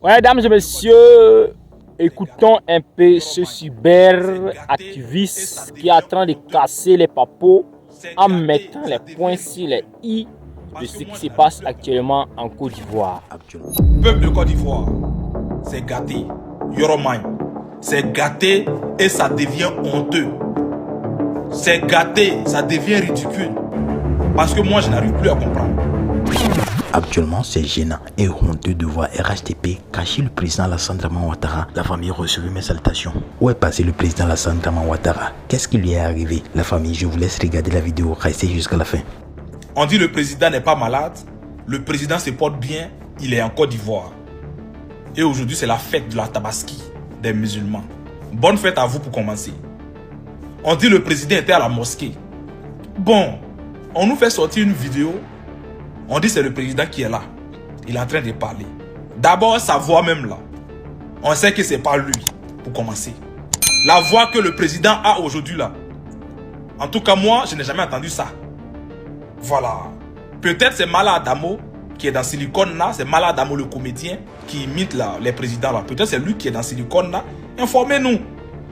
Mesdames et messieurs, écoutons un peu ce cyber-activiste qui est en train de casser les papos en mettant les points sur les i de ce qui se passe actuellement en Côte d'Ivoire. Peuple de Côte d'Ivoire, c'est gâté. Yoromine, c'est gâté et ça devient honteux. C'est gâté, ça devient ridicule. Parce que moi, je n'arrive plus à comprendre. Actuellement, c'est gênant et honteux de voir RHDP cacher le président Alassane Dramane Ouattara. La famille recevait mes salutations. Où est passé le président Alassane Dramane Ouattara? Qu'est-ce qui lui est arrivé? La famille, je vous laisse regarder la vidéo, restez jusqu'à la fin. On dit le président n'est pas malade, le président se porte bien, il est en Côte d'Ivoire. Et aujourd'hui, c'est la fête de la Tabaski des musulmans. Bonne fête à vous pour commencer. On dit le président était à la mosquée. Bon, on nous fait sortir une vidéo. On dit c'est le président qui est là. Il est en train de parler. D'abord, sa voix même là. On sait que c'est pas lui, pour commencer. La voix que le président a aujourd'hui là. En tout cas, moi, je n'ai jamais entendu ça. Voilà. Peut-être c'est Mala Adamo qui est dans Silicon là. C'est Mala Adamo le comédien qui imite là, les présidents là. Peut-être c'est lui qui est dans Silicon là. Informez-nous.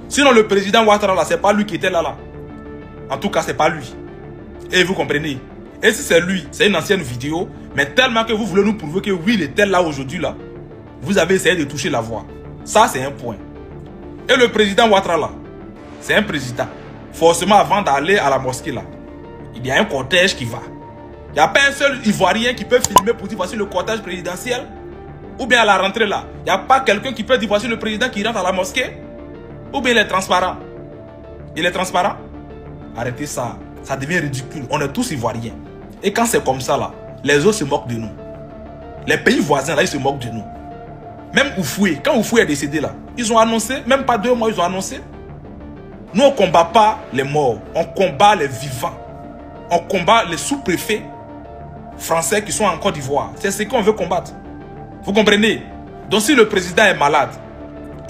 Sinon le président Ouattara là, c'est pas lui qui était là. En tout cas, c'est pas lui. Et vous comprenez? Et si c'est lui, c'est une ancienne vidéo, mais tellement que vous voulez nous prouver que oui, il était là aujourd'hui là, vous avez essayé de toucher la voix. Ça, c'est un point. Et le président Ouattara là, c'est un président. Forcément, avant d'aller à la mosquée là, il y a un cortège qui va. Il n'y a pas un seul Ivoirien qui peut filmer pour dire voici le cortège présidentiel. Ou bien à la rentrée là, il n'y a pas quelqu'un qui peut dire voici le président qui rentre à la mosquée. Ou bien il est transparent. Il est transparent. Arrêtez ça. Ça devient ridicule. On est tous Ivoiriens. Et quand c'est comme ça là, les autres se moquent de nous. Les pays voisins là, ils se moquent de nous. Même Oufoué, quand Oufoué est décédé là, ils ont annoncé, même pas 2 mois, ils ont annoncé. Nous, on ne combat pas les morts, on combat les vivants. On combat les sous-préfets français qui sont en Côte d'Ivoire. C'est ce qu'on veut combattre. Vous comprenez? Donc si le président est malade,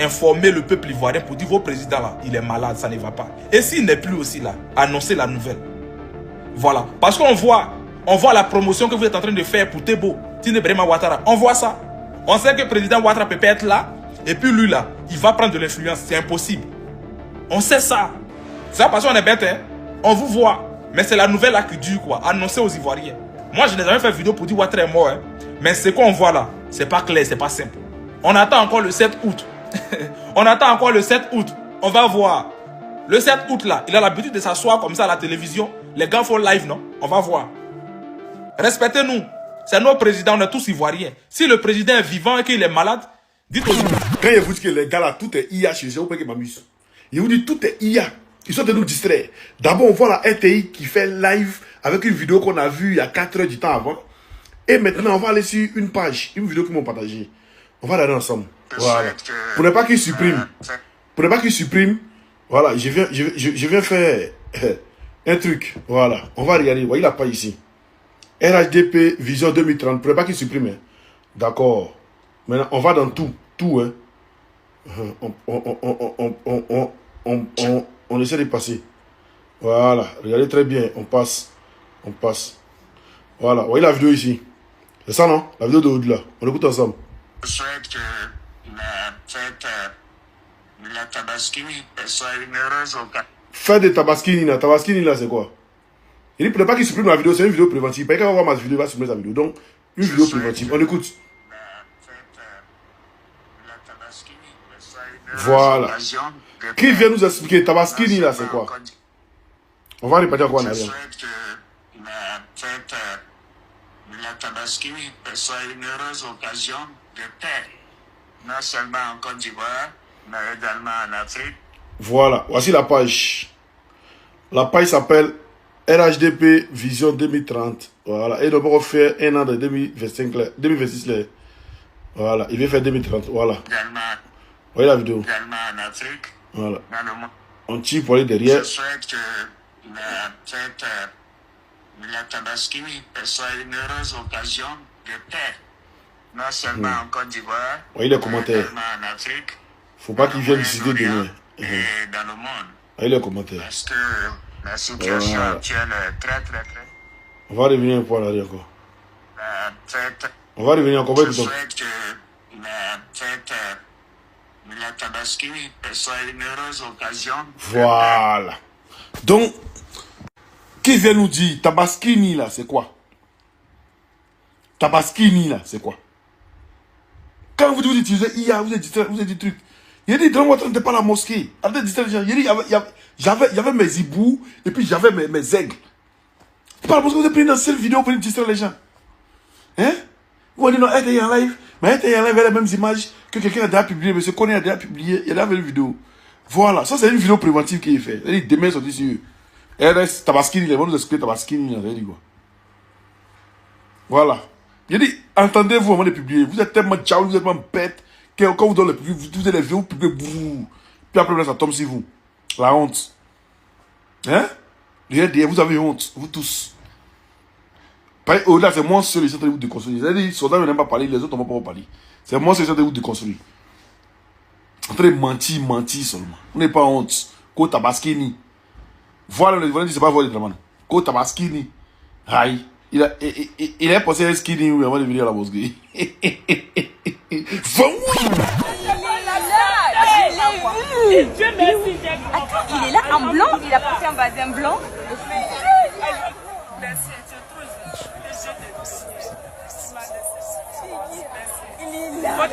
informez le peuple ivoirien pour dire, vos présidents là, il est malade, ça ne va pas. Et s'il n'est plus aussi là, annoncez la nouvelle. Voilà. Parce qu'on voit la promotion que vous êtes en train de faire pour Tebo, Tine Brema Ouattara. On voit ça. On sait que le président Ouattara peut pas être là. Et puis lui là, il va prendre de l'influence. C'est impossible. On sait ça. C'est ça parce qu'on est bête. Hein? On vous voit. Mais c'est la nouvelle là qui dure quoi. Annoncée aux Ivoiriens. Moi je n'ai jamais fait vidéo pour dire Ouattara est mort. Hein? Mais ce qu'on voit là, c'est pas clair, c'est pas simple. On attend encore le 7 août. On attend encore le 7 août. On va voir. Le 7 août là, il a l'habitude de s'asseoir comme ça à la télévision. Les gars font live, non? On va voir. Respectez-nous. C'est nos présidents, on est tous Ivoiriens. Si le président est vivant et qu'il est malade, dites aux Ivoiriens. Quand il vous dit que les gars là, tout est IA chez eux, vous m'amuse. Il vous dit tout est IA. Ils sont de nous distraire. D'abord, on voit la RTI qui fait live avec une vidéo qu'on a vue il y a 4 heures du temps avant. Et maintenant, on va aller sur une page, une vidéo qu'ils m'ont partagée. On va regarder ensemble. Voilà. Pour ne pas qu'ils suppriment. Pour ne pas qu'ils suppriment. Voilà, je viens faire un truc. Voilà, on va regarder. Vous voyez la page ici. RHDP Vision 2030. Pour ne pas qu'il supprime. Hein. D'accord. Maintenant, on va dans tout. Tout. Hein. On essaie de passer. Voilà, regardez très bien. On passe. On passe. Voilà, vous voyez la vidéo ici. C'est ça, non? La vidéo de au-delà. On écoute ensemble. Je souhaite que la fête de la Tabaskini soit une heureuse occasion. Fête de Tabaskini, là. Tabaskini, là, c'est quoi? Il ne peut pas qu'il supprime la vidéo, c'est une vidéo préventive. Pas qu'il va voir ma vidéo, il va supprimer sa vidéo. Donc, une vidéo préventive. On écoute. La fête de la Tabaskini soit une heureuse Voilà. occasion. Qui vient nous expliquer Tabaskini, là, c'est quoi? On va répéter quoi en Je arrière. souhaite que la fête de la Tabaskini soit une heureuse occasion de paix, non seulement en Côte d'Ivoire, mais également en Afrique. Voilà, voici la page. La page s'appelle RHDP Vision 2030. Voilà, et donc on va faire un an de 2025, 2026. Là. Voilà, il veut faire 2030. Voilà. Également, Voyez la vidéo. également en Afrique, Voilà. dans le monde. On tire pour aller derrière. Je souhaite que la fête de la Tabaskini soit une heureuse occasion de paix, non seulement en Côte d'Ivoire, Voyez les mais commentaires. également en Afrique, Faut pas qu'ils viennent décider de Moyen-Orient rien. et dans le monde. Voyez les commentaires. Parce que la situation Voilà. actuelle est très très très. On va revenir un peu en arrière encore. La fête, On va revenir encore. je Écoutons. souhaite que la fête de la Tabaski, que ce soit une heureuse occasion. Voilà. Donc, qui vient nous dire Tabaskini là, c'est quoi? Tabaskini là, c'est quoi? Quand vous utilisez IA, vous êtes distrait, vous êtes des trucs. Il a dit, Grand Ouattara n'était pas la mosquée. Arrêtez de distraire les gens. Il a dit, il y avait mes hiboux et puis j'avais mes aigles. C'est pas la mosquée, vous avez pris une seule vidéo pour distraire les gens. Hein? Vous allez dit non, elle était en live. Mais elle était en live avec les mêmes images que quelqu'un a déjà publié. Mais ce qu'on a déjà publié, il y a déjà fait une vidéo. Voilà, ça c'est une vidéo préventive qui est faite. Elle dit, demain, ils sont ici. RS Tabaskini, ils vont nous expliquer Tabaskini. Elle dit quoi? Voilà. Il dit, entendez-vous avant de publier. Vous êtes tellement tchao, vous êtes tellement bête, que quand vous donnez le public, vous allez vous publiez, puis après ça tombe sur vous. La honte. Hein? Vous avez honte, vous tous. Au-delà, c'est moi seul, ils sont en train de vous déconstruire. Ils ont dit, les soldats n'aiment pas parler, les autres n'ont pas parler. C'est moi seul, ils sont en train de vous déconstruire. En train de mentir seulement. Vous n'avez pas honte. Ko Tabaskini. Voilà, le dit, c'est pas votre travail. Ko Tabaskini. Aïe. Il a pensé à skinny avant de venir à la mosquée. Il est là en blanc, il a porté un bazin blanc. Il est là.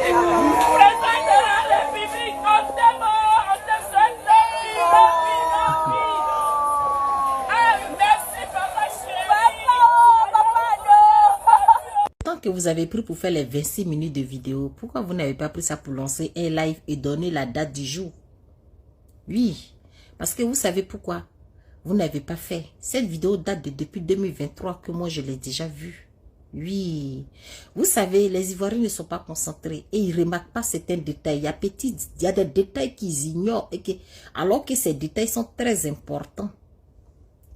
Que vous avez pris pour faire les 26 minutes de vidéo, pourquoi vous n'avez pas pris ça pour lancer un live et donner la date du jour? Oui, parce que vous savez pourquoi vous n'avez pas fait. Cette vidéo date depuis 2023 que moi je l'ai déjà vue. Oui, vous savez, les Ivoiriens ne sont pas concentrés et ils ne remarquent pas certains détails. Il y a des détails qu'ils ignorent et alors que ces détails sont très importants.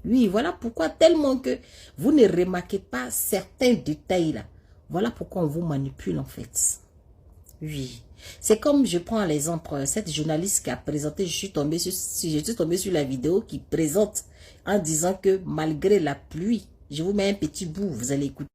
Oui, voilà pourquoi tellement que vous ne remarquez pas certains détails là. Voilà pourquoi on vous manipule en fait. Oui. C'est comme, je prends l'exemple, cette journaliste qui a présenté, je suis tombée sur la vidéo qui présente en disant que malgré la pluie, je vous mets un petit bout, vous allez écouter.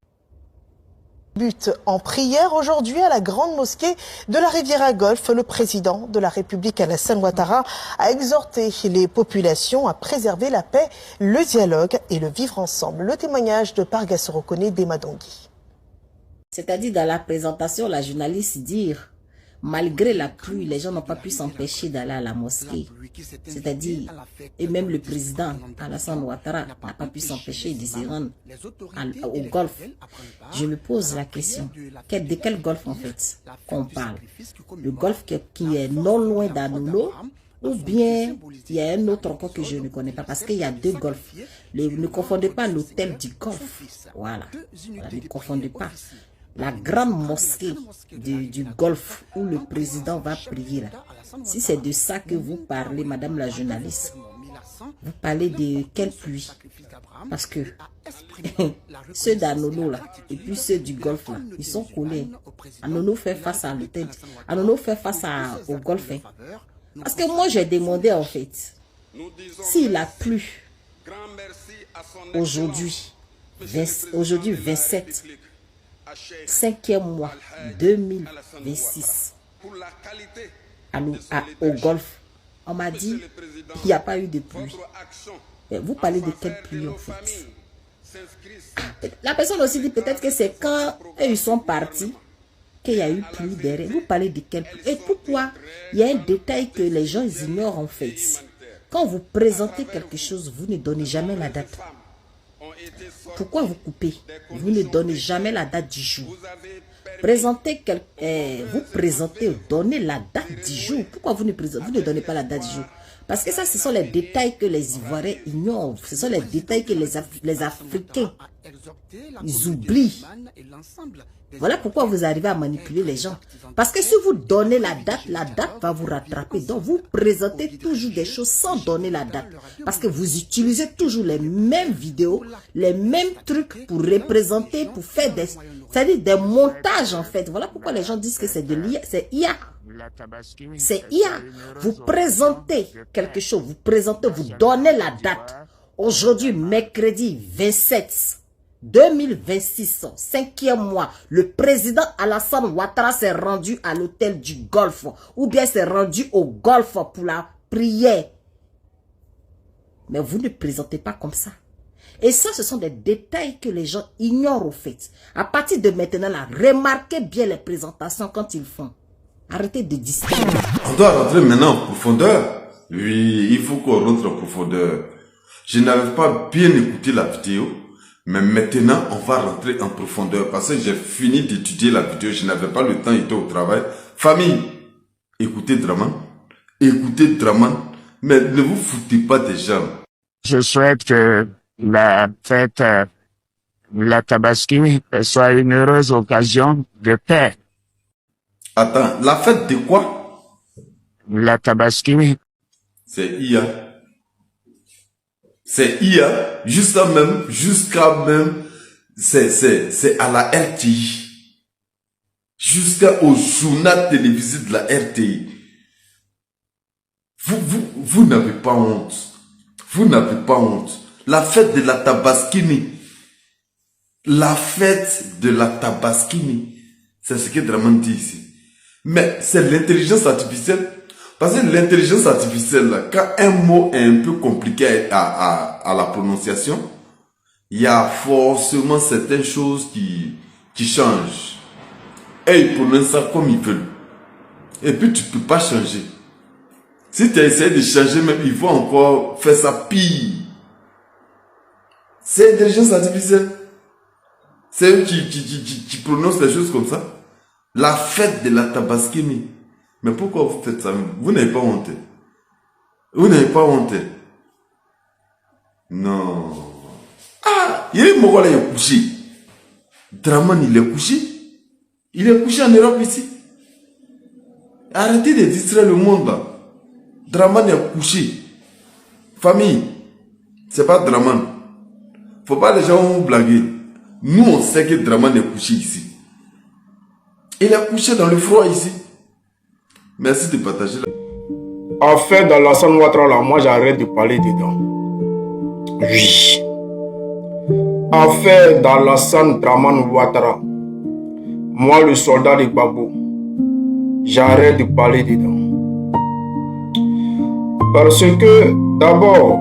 But en prière aujourd'hui à la grande mosquée de la Riviera Golfe, le président de la République Alassane Ouattara a exhorté les populations à préserver la paix, le dialogue et le vivre ensemble. Le témoignage de Parga Sorokone Demadongui. C'est-à-dire dans la présentation, la journaliste dit, malgré la pluie, les gens n'ont pas pu s'empêcher d'aller à la mosquée. C'est-à-dire, et même le président Alassane Ouattara n'a pas pu s'empêcher de se rendre au golfe. Je me pose la question, de quel golfe en fait qu'on parle? Le golfe qui est non loin d'Anono, ou bien il y a un autre encore que je ne connais pas, parce qu'il y a deux golfs. Ne confondez pas l'hôtel du golfe. Voilà, ne confondez pas. La grande mosquée du golfe où le président va prier là. Si c'est de ça que vous parlez, madame la journaliste, vous parlez de quelle pluie? Parce que ceux d'Anono là, et puis ceux du golfe là, ils sont collés. Anono fait face à l'hôtel. Anono fait face au golfe. Hein. Parce que moi j'ai demandé en fait, s'il a plu aujourd'hui 27, 5e mois 2026 au golfe, on m'a dit qu'il n'y a pas eu de pluie. Mais vous parlez de quelle pluie en fait? La personne aussi dit peut-être que c'est quand ils sont partis qu'il y a eu pluie derrière. Vous parlez de quelle pluie? Et pourquoi? Il y a un détail que les gens ignorent en fait. Quand vous présentez quelque chose, vous ne donnez jamais la date. Pourquoi vous coupez? Vous ne donnez jamais la date du jour. Vous présentez, donnez la date du jour. Pourquoi vous ne donnez pas la date du jour? Parce que ça, ce sont les détails que les Ivoiriens ignorent. Ce sont les détails que les Africains, ils oublient. Voilà pourquoi vous arrivez à manipuler les gens. Parce que si vous donnez la date va vous rattraper. Donc, vous présentez toujours des choses sans donner la date. Parce que vous utilisez toujours les mêmes vidéos, les mêmes trucs pour représenter, pour faire des montages en fait. Voilà pourquoi les gens disent que c'est de l'IA. C'est IA. C'est IA. Vous présentez quelque chose, vous donnez la date. Aujourd'hui, mercredi 27 2026, 5e mois, le président Alassane Ouattara s'est rendu à l'hôtel du Golfe ou bien s'est rendu au Golfe pour la prière. Mais vous ne présentez pas comme ça. Et ça, ce sont des détails que les gens ignorent au fait. À partir de maintenant, là, remarquez bien les présentations quand ils font. Arrêtez de distraire. On doit rentrer maintenant en profondeur. Oui, il faut qu'on rentre en profondeur. Je n'avais pas bien écouté la vidéo, mais maintenant, on va rentrer en profondeur parce que j'ai fini d'étudier la vidéo. Je n'avais pas le temps, j'étais au travail. Famille, écoutez Draman. Écoutez Draman, mais ne vous foutez pas des gens. Je souhaite que la fête, la Tabaski, soit une heureuse occasion de paix. Attends, la fête de quoi? La Tabaski. C'est IA. C'est IA, jusqu'à même, c'est à la RTI. Jusqu'au journal télévisé de la RTI. Vous n'avez pas honte. Vous n'avez pas honte. La fête de la Tabaskini. La fête de la Tabaskini. C'est ce que Draman dit ici. Mais c'est l'intelligence artificielle. Parce que l'intelligence artificielle, là, quand un mot est un peu compliqué à la prononciation, il y a forcément certaines choses qui changent. Et ils prononcent ça comme ils veulent. Et puis tu peux pas changer. Si tu as essayé de changer, même ils vont encore faire ça pire. C'est l'intelligence artificielle. C'est eux qui prononcent les choses comme ça. La fête de la Tabaskini. Mais pourquoi vous faites ça? Vous n'avez pas honte. Vous n'avez pas honte. Non. Ah, il est mort, il est couché. Draman, il est couché. Il est couché en Europe ici. Arrêtez de distraire le monde là. Draman est couché. Famille, c'est pas Draman. Faut pas les gens vous blaguer. Nous, on sait que Draman est couché ici. Il est couché dans le froid ici. Merci de partager. Affaire d'Alassane Ouattara, là, moi j'arrête de parler dedans. Oui. Affaire d'Alassane Draman Ouattara. Moi, le soldat de Gbagbo, j'arrête de parler dedans. Parce que, d'abord,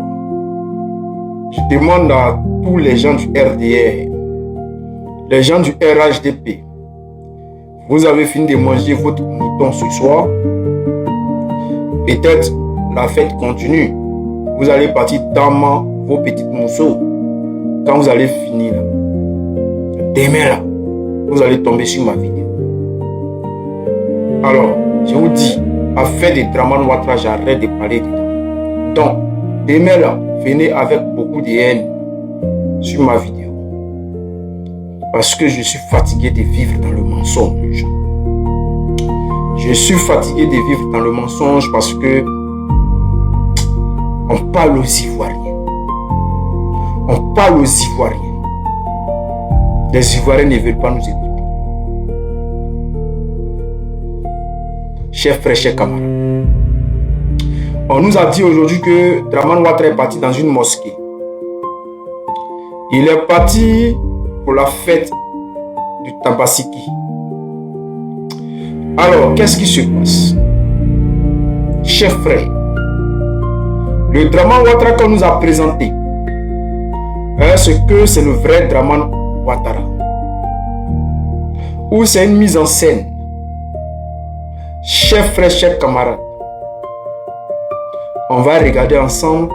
je demande à tous les gens du RDR, les gens du RHDP, vous avez fini de manger votre mouton ce soir. Peut-être la fête continue. Vous allez partir dans vos petites mousseaux. Quand vous allez finir, demain là, vous allez tomber sur ma vidéo. Alors, je vous dis, affaire de Draman Ouattara, j'arrête de parler dedans. Donc, demain là, venez avec beaucoup de haine sur ma vidéo. Parce que je suis fatigué de vivre dans le mensonge. Je suis fatigué de vivre dans le mensonge parce que on parle aux Ivoiriens. On parle aux Ivoiriens. Les Ivoiriens ne veulent pas nous écouter. Chers frères, chers camarades, on nous a dit aujourd'hui que Draman Ouattara est parti dans une mosquée. Il est parti pour la fête du Tabaski. Alors, qu'est-ce qui se passe? Chers frères, le Draman Ouattara qu'on nous a présenté, est-ce que c'est le vrai Draman Ouattara? Ou c'est une mise en scène? Chers frères, chers camarades, on va regarder ensemble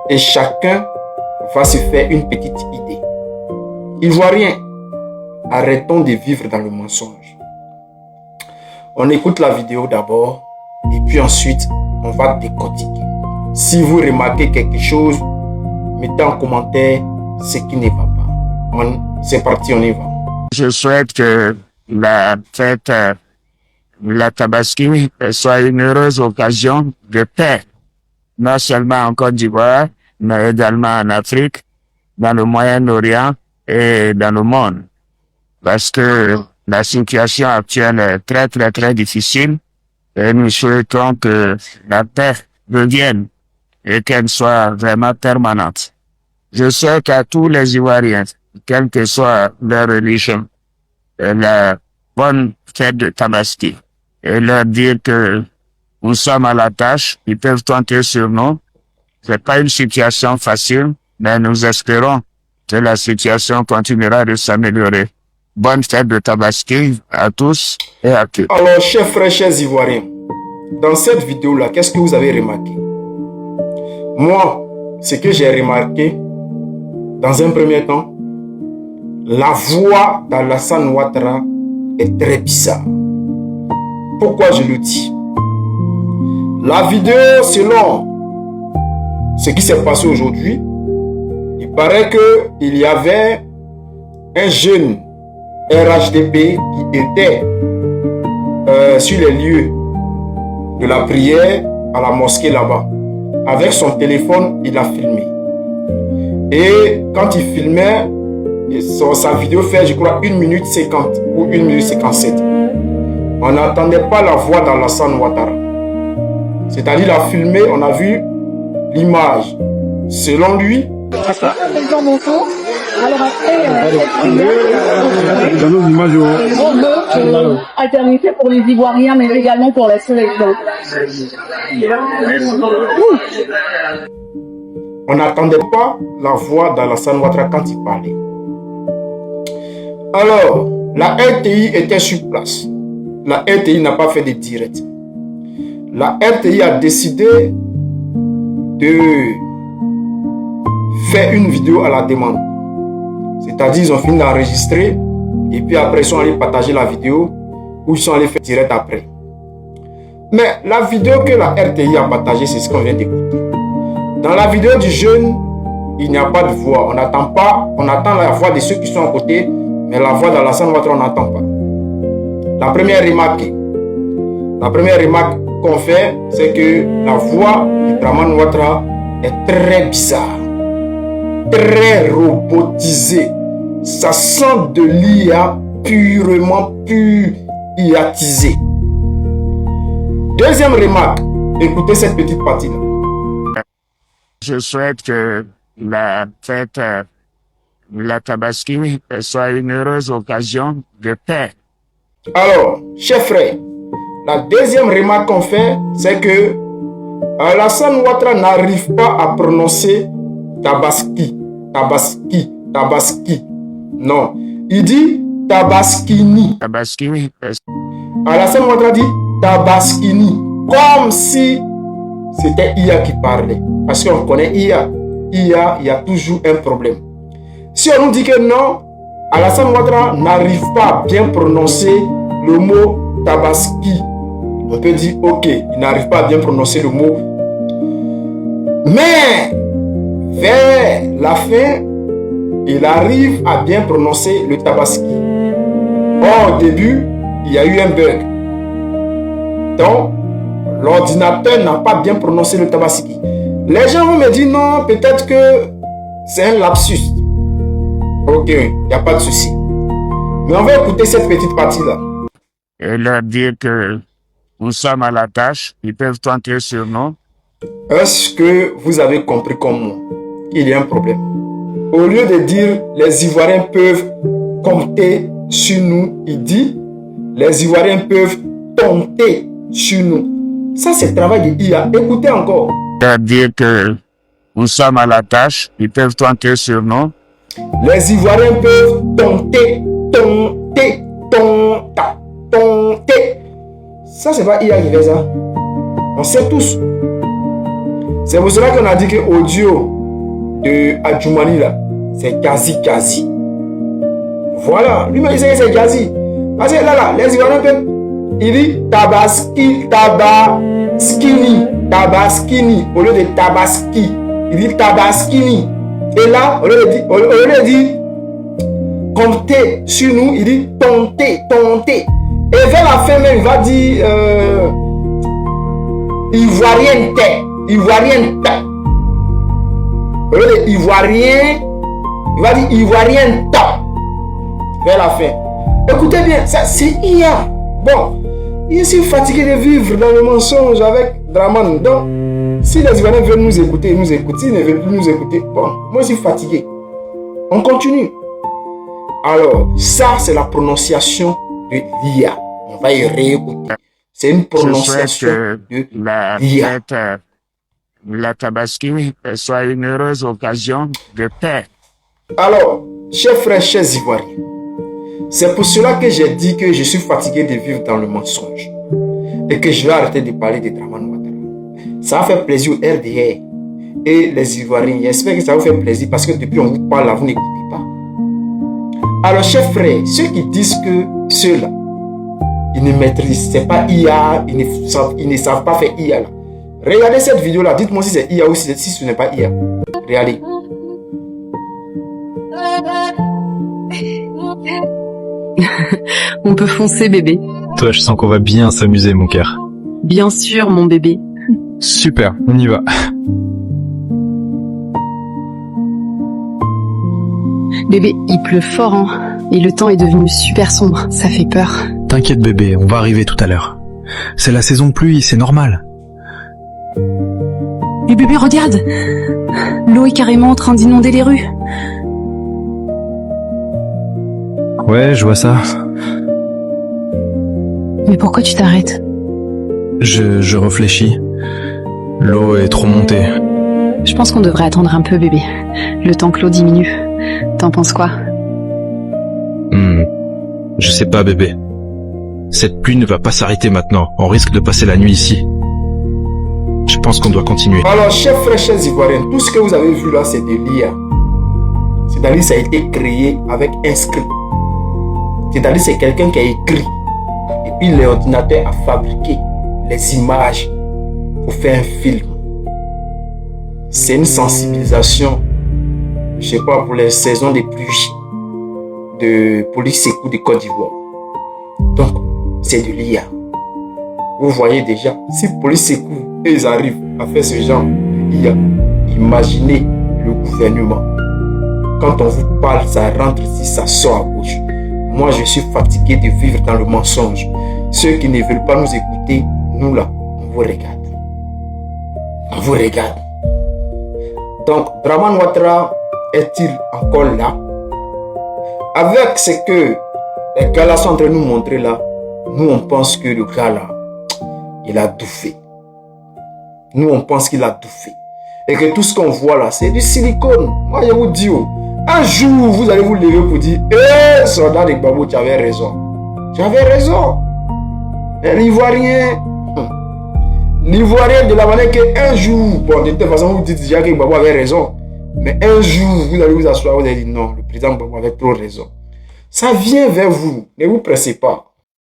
et chacun va se faire une petite idée. Ivoiriens, arrêtons de vivre dans le mensonge. On écoute la vidéo d'abord et puis ensuite on va décortiquer. Si vous remarquez quelque chose, mettez en commentaire ce qui ne va pas. C'est parti, on y va. Je souhaite que la fête, la Tabaski, soit une heureuse occasion de paix, non seulement en Côte d'Ivoire, mais également en Afrique, dans le Moyen-Orient et dans le monde. Parce que la situation actuelle est très, très, très difficile et nous souhaitons que la paix revienne et qu'elle soit vraiment permanente. Je sais qu'à tous les Ivoiriens, quelle que soit leur religion, la bonne fête de Tabaski, et leur dire que nous sommes à la tâche, ils peuvent compter sur nous. C'est pas une situation facile, mais nous espérons que la situation continuera de s'améliorer. Bonne fête de Tabaski à tous et à toutes. Alors, chers frères, chers Ivoiriens, dans cette vidéo-là, qu'est-ce que vous avez remarqué? Moi, ce que j'ai remarqué, dans un premier temps, la voix d'Alassane Ouattara est très bizarre. Pourquoi je le dis? La vidéo, selon ce qui s'est passé aujourd'hui, il paraît qu'il y avait un jeune RHDP qui était sur les lieux de la prière à la mosquée là-bas. Avec son téléphone, il a filmé. Et quand il filmait, sa vidéo fait, je crois, 1 minute 50 ou 1 minute 57. On n'entendait pas la voix d'Alassane Ouattara. C'est-à-dire, il a filmé, on a vu l'image. Selon lui, alors après, cette prière, alternité pour les Ivoiriens, mais également pour la sélection. On n'entendait pas la voix d'Alassane Ouattara quand il parlait. Alors, la RTI était sur place. La RTI n'a pas fait de direct. La RTI a décidé de faire une vidéo à la demande. C'est-à-dire, ils ont fini d'enregistrer et puis après, ils sont allés partager la vidéo ou ils sont allés faire direct après. Mais la vidéo que la RTI a partagée, c'est ce qu'on vient d'écouter. Dans la vidéo du jeune, il n'y a pas de voix. On n'entend pas, on entend la voix de ceux qui sont à côté, mais la voix d'Alassane Ouattara, on n'entend pas. La première remarque qu'on fait, c'est que la voix de Dramane Ouattara est très bizarre, très robotisée. Ça sent de l'IA purement IAtisé. Deuxième remarque, écoutez cette petite partie-là. Je souhaite que la fête, la Tabaski, soit une heureuse occasion de paix. Alors, chers frères, la deuxième remarque qu'on fait, c'est que Alassane Ouattara n'arrive pas à prononcer Tabaski. Non, il dit Tabaskini. Tabaskini. Alassane Ouattara dit Tabaskini, comme si c'était IA qui parlait. Parce qu'on connaît IA. IA, il y a toujours un problème. Si on nous dit que non, Alassane Ouattara n'arrive pas à bien prononcer le mot Tabaski, on peut dire ok, il n'arrive pas à bien prononcer le mot. Mais vers la fin, il arrive à bien prononcer le Tabaski. Or, au début, il y a eu un bug. Donc, l'ordinateur n'a pas bien prononcé le Tabaski. Les gens vont me dire non, peut-être que c'est un lapsus. Ok, il n'y a pas de souci. Mais on va écouter cette petite partie-là. Et leur dire que nous sommes à la tâche, ils peuvent compter sur nous. Est-ce que vous avez compris comme moi qu'il y a un problème? Au lieu de dire les Ivoiriens peuvent compter sur nous, il dit les Ivoiriens peuvent compter sur nous. Ça, c'est le travail de IA. Écoutez encore. Leur dire que nous sommes à la tâche, ils peuvent compter sur nous. Les Ivoiriens peuvent compter. Ça, c'est pas IA qui fait ça. On sait tous. C'est pour cela qu'on a dit que l'audio de Adjoumani là, c'est quasi. Voilà. Lui-même, il sait que c'est quasi. Parce que là, les Ivoiriens peuvent. Il dit Tabaskini. Au lieu de Tabaski, il dit Tabaskini. Et là, au lieu de dire compter sur nous, il dit tonter. Et vers la fin même, il va dire Ivoirienne. Au lieu de Ivoirien, il va dire Ivoirienne. Vers la fin. Écoutez bien, ça c'est IA. Bon, je suis fatigué de vivre dans le mensonge avec Dramane. Donc, si les Ivoiriens veulent nous écouter. S'ils ne veulent plus nous écouter, bon, moi je suis fatigué. On continue. Alors, ça, c'est la prononciation de l'IA. On va y réécouter. C'est une prononciation de l'IA. La Tabaski soit une heureuse occasion de paix. Alors, chers frères, chers Ivoiriens, c'est pour cela que j'ai dit que je suis fatigué de vivre dans le mensonge et que je vais arrêter de parler de Dramane Ouattara. Ça a fait plaisir au RDR et les Ivoiriens. J'espère que ça vous fait plaisir parce que depuis on vous parle là, vous n'écoutez pas. Alors, chers frères, ceux qui disent que ceux-là, ils ne maîtrisent, c'est pas IA, ils ne savent pas faire IA là. Regardez cette vidéo là, dites-moi si c'est IA ou si ce n'est pas IA. Regardez. On peut foncer, bébé. Toi, je sens qu'on va bien s'amuser, mon cœur. Bien sûr, mon bébé. Super, on y va. Bébé, il pleut fort, hein. Et le temps est devenu super sombre. Ça fait peur. T'inquiète, bébé, on va arriver tout à l'heure. C'est la saison de pluie, c'est normal. Mais bébé, regarde. L'eau est carrément en train d'inonder les rues. Ouais, je vois ça. Mais pourquoi tu t'arrêtes? Je réfléchis. L'eau est trop montée. Je pense qu'on devrait attendre un peu, bébé. Le temps que l'eau diminue. T'en penses quoi? Je sais pas, bébé. Cette pluie ne va pas s'arrêter maintenant. On risque de passer la nuit ici. Je pense qu'on doit continuer. Alors, chers frères, chers Ivoiriens, tout ce que vous avez vu là, c'est de l'IA. C'est-à-dire ça a été créé avec un script. C'est-à-dire c'est quelqu'un qui a écrit. Et puis l'ordinateur a fabriqué les images pour faire un film. C'est une sensibilisation, je sais pas, pour les saisons des pluies de Police Sékou de Côte d'Ivoire. Donc, c'est de l'IA. Vous voyez déjà, si Police Sékou, ils arrivent à faire ce genre d'IA, imaginez le gouvernement. Quand on vous parle, ça rentre ici, ça sort à gauche. Moi, je suis fatigué de vivre dans le mensonge. Ceux qui ne veulent pas nous écouter, nous là, on vous regarde. On vous regarde. Donc, Dramane Ouattara est-il encore là? Avec ce que les gars là sont en train de nous montrer là, nous on pense que le gars là, il a tout fait. Nous on pense qu'il a tout fait. Et que tout ce qu'on voit là, c'est du silicone. Moi je vous dis, un jour vous allez vous lever pour dire, soldat de Gbagbo, tu avais raison. Tu avais raison. L'Ivoirien de la manière qu'un jour, bon, de toute façon, vous dites déjà que Gbagbo avait raison. Mais un jour, vous allez vous asseoir, vous allez dire non, le président Gbagbo avait trop raison. Ça vient vers vous. Ne vous pressez pas.